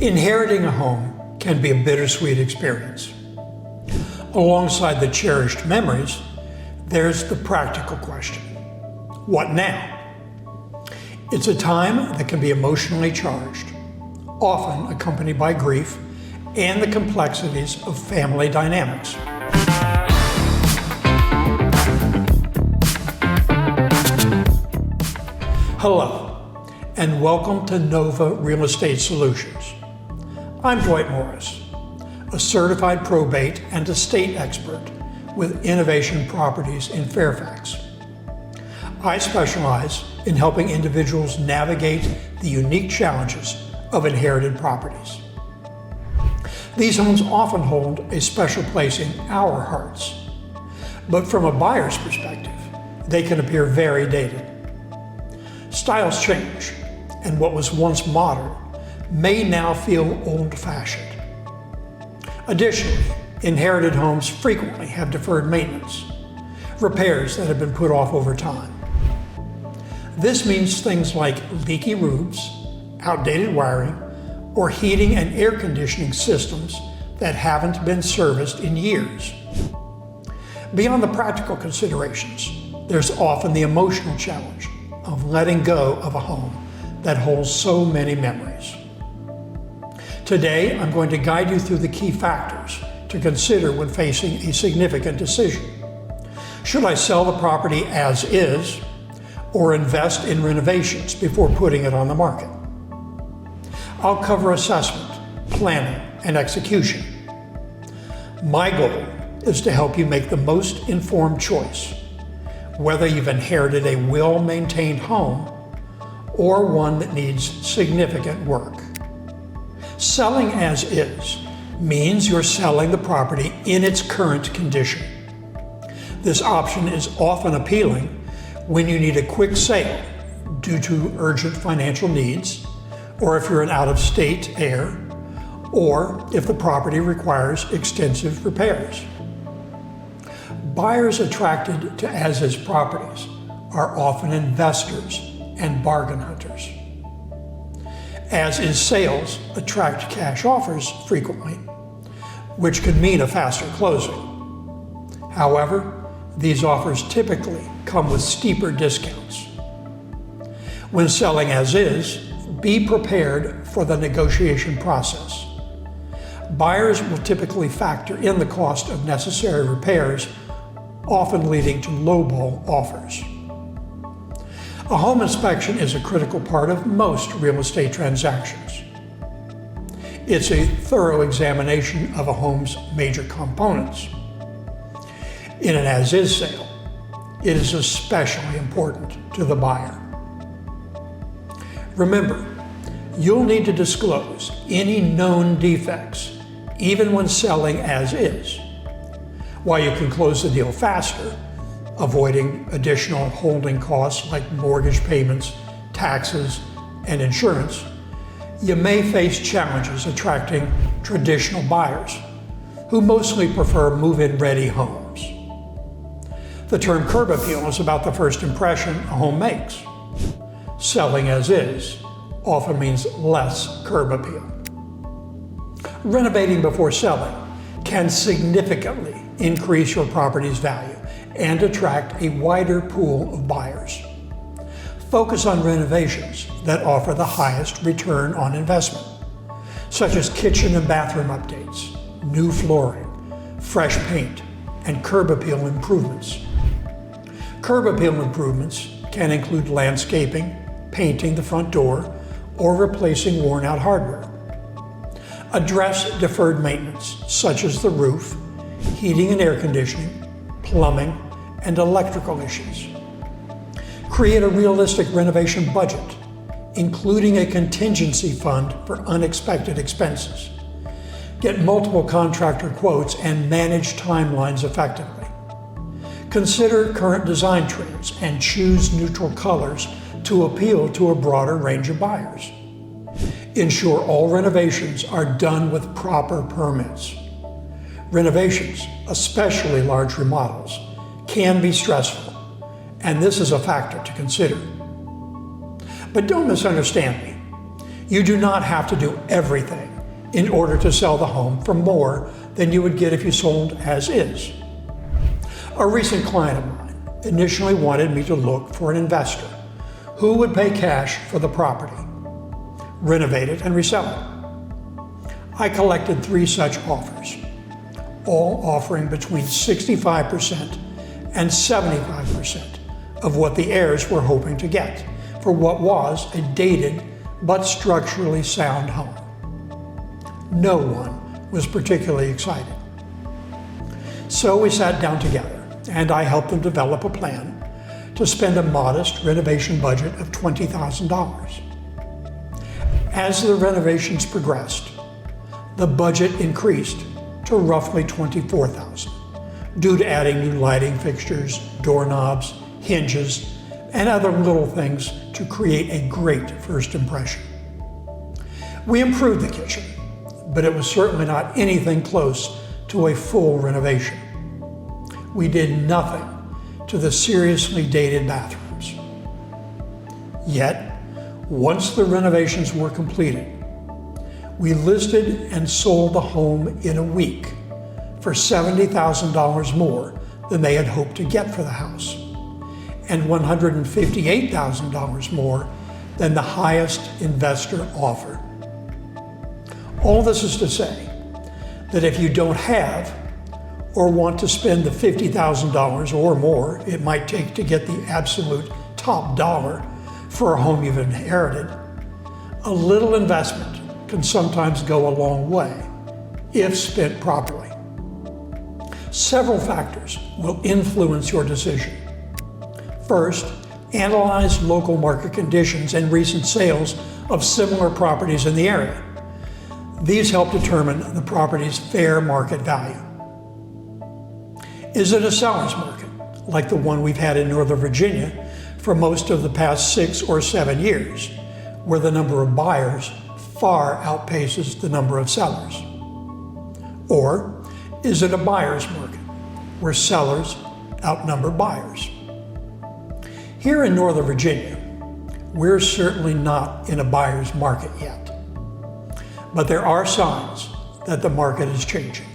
Inheriting a home can be a bittersweet experience. Alongside the cherished memories, there's the practical question. What now? It's a time that can be emotionally charged, often accompanied by grief and the complexities of family dynamics. Hello, and welcome to Nova Real Estate Solutions. I'm Dwight Morris, a certified probate and estate expert with Innovation Properties in Fairfax. I specialize in helping individuals navigate the unique challenges of inherited properties. These homes often hold a special place in our hearts, but from a buyer's perspective, they can appear very dated. Styles change, and what was once modern may now feel old-fashioned. Additionally, inherited homes frequently have deferred maintenance, repairs that have been put off over time. This means things like leaky roofs, outdated wiring, or heating and air conditioning systems that haven't been serviced in years. Beyond the practical considerations, there's often the emotional challenge of letting go of a home that holds so many memories. Today, I'm going to guide you through the key factors to consider when facing a significant decision. Should I sell the property as is, or invest in renovations before putting it on the market? I'll cover assessment, planning, and execution. My goal is to help you make the most informed choice, whether you've inherited a well-maintained home or one that needs significant work. Selling as is means you're selling the property in its current condition. This option is often appealing when you need a quick sale due to urgent financial needs, or if you're an out-of-state heir, or if the property requires extensive repairs. Buyers attracted to as-is properties are often investors and bargain hunters. As-is sales attract cash offers frequently, which could mean a faster closing. However, these offers typically come with steeper discounts. When selling as is, be prepared for the negotiation process. Buyers will typically factor in the cost of necessary repairs, often leading to lowball offers. A home inspection is a critical part of most real estate transactions. It's a thorough examination of a home's major components. In an as-is sale, it is especially important to the buyer. Remember, you'll need to disclose any known defects, even when selling as is. While you can close the deal faster, avoiding additional holding costs like mortgage payments, taxes, and insurance, you may face challenges attracting traditional buyers who mostly prefer move-in ready homes. The term curb appeal is about the first impression a home makes. Selling as is often means less curb appeal. Renovating before selling can significantly increase your property's value and attract a wider pool of buyers. Focus on renovations that offer the highest return on investment, such as kitchen and bathroom updates, new flooring, fresh paint, and curb appeal improvements. Curb appeal improvements can include landscaping, painting the front door, or replacing worn-out hardware. Address deferred maintenance, such as the roof, heating and air conditioning, plumbing, and electrical issues. Create a realistic renovation budget, including a contingency fund for unexpected expenses. Get multiple contractor quotes and manage timelines effectively. Consider current design trends and choose neutral colors to appeal to a broader range of buyers. Ensure all renovations are done with proper permits. Renovations, especially large remodels, can be stressful, and this is a factor to consider. But don't misunderstand me. You do not have to do everything in order to sell the home for more than you would get if you sold as is. A recent client of mine initially wanted me to look for an investor who would pay cash for the property, renovate it, and resell it. I collected 3 such offers, all offering between 65% and 75% of what the heirs were hoping to get for what was a dated but structurally sound home. No one was particularly excited. So we sat down together and I helped them develop a plan to spend a modest renovation budget of $20,000. As the renovations progressed, the budget increased to roughly $24,000 due to adding new lighting fixtures, doorknobs, hinges, and other little things to create a great first impression. We improved the kitchen, but it was certainly not anything close to a full renovation. We did nothing to the seriously dated bathrooms. Yet, once the renovations were completed, we listed and sold the home in a week for $70,000 more than they had hoped to get for the house, and $158,000 more than the highest investor offered. All this is to say that if you don't have or want to spend the $50,000 or more it might take to get the absolute top dollar for a home you've inherited, a little investment can sometimes go a long way if spent properly. Several factors will influence your decision. First, analyze local market conditions and recent sales of similar properties in the area. These help determine the property's fair market value. Is it a seller's market, like the one we've had in Northern Virginia for most of the past 6 or 7 years, where the number of buyers far outpaces the number of sellers? Or is it a buyer's market, where sellers outnumber buyers? Here in Northern Virginia, we're certainly not in a buyer's market yet, but there are signs that the market is changing.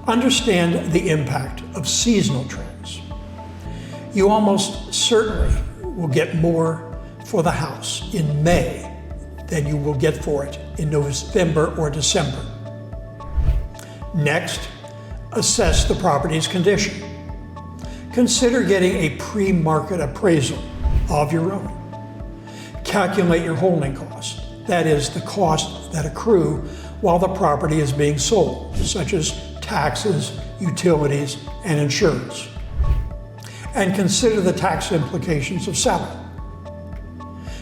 Understand the impact of seasonal trends. You almost certainly will get more for the house in May than you will get for it in November or December. Next, assess the property's condition. Consider getting a pre-market appraisal of your own. Calculate your holding costs, that is, the costs that accrue while the property is being sold, such as taxes, utilities, and insurance. And consider the tax implications of selling.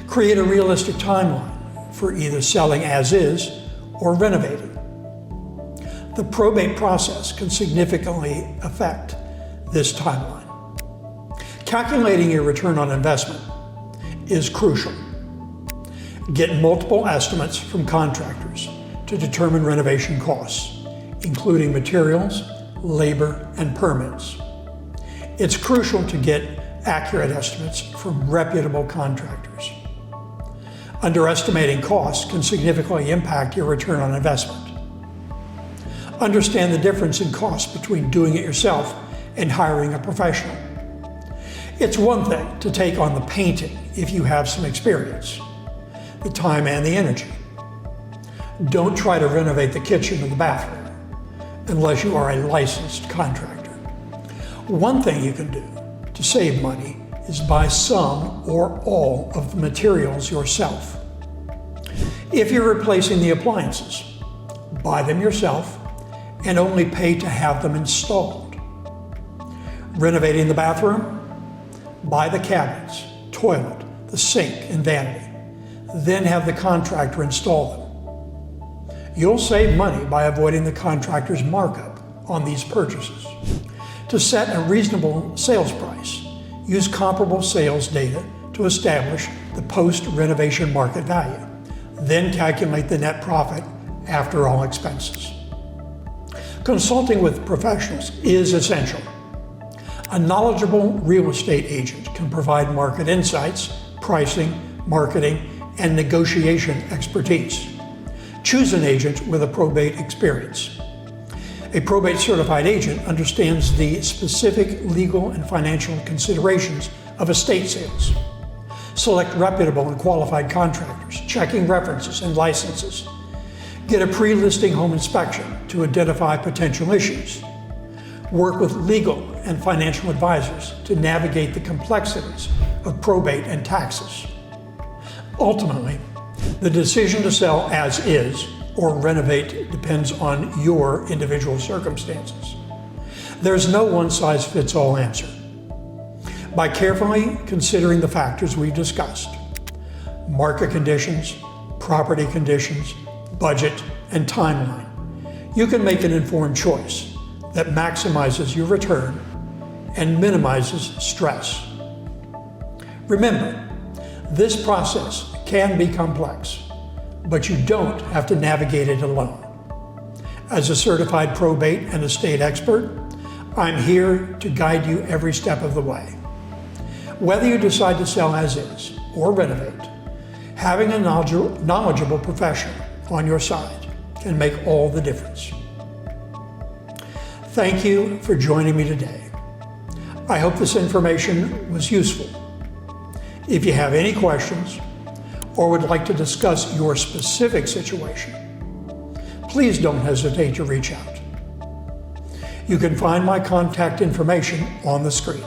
Create a realistic timeline for either selling as is or renovating. The probate process can significantly affect this timeline. Calculating your return on investment is crucial. Get multiple estimates from contractors to determine renovation costs, including materials, labor, and permits. It's crucial to get accurate estimates from reputable contractors. Underestimating costs can significantly impact your return on investment. Understand the difference in cost between doing it yourself and hiring a professional. It's one thing to take on the painting if you have some experience, the time and the energy. Don't try to renovate the kitchen or the bathroom unless you are a licensed contractor. One thing you can do to save money is buy some or all of the materials yourself. If you're replacing the appliances, buy them yourself and only pay to have them installed. Renovating the bathroom, buy the cabinets, toilet, the sink, and vanity. Then have the contractor install them. You'll save money by avoiding the contractor's markup on these purchases. To set a reasonable sales price, use comparable sales data to establish the post-renovation market value. Then calculate the net profit after all expenses. Consulting with professionals is essential. A knowledgeable real estate agent can provide market insights, pricing, marketing, and negotiation expertise. Choose an agent with a probate experience. A probate certified agent understands the specific legal and financial considerations of estate sales. Select reputable and qualified contractors, checking references and licenses. Get a pre-listing home inspection to identify potential issues. Work with legal and financial advisors to navigate the complexities of probate and taxes. Ultimately, the decision to sell as is or renovate depends on your individual circumstances. There's no one-size-fits-all answer. By carefully considering the factors we've discussed, market conditions, property conditions, budget, and timeline, you can make an informed choice that maximizes your return and minimizes stress. Remember, this process can be complex, but you don't have to navigate it alone. As a certified probate and estate expert, I'm here to guide you every step of the way. Whether you decide to sell as is or renovate, having a knowledgeable professional on your side can make all the difference. Thank you for joining me today. I hope this information was useful. If you have any questions or would like to discuss your specific situation, please don't hesitate to reach out. You can find my contact information on the screen.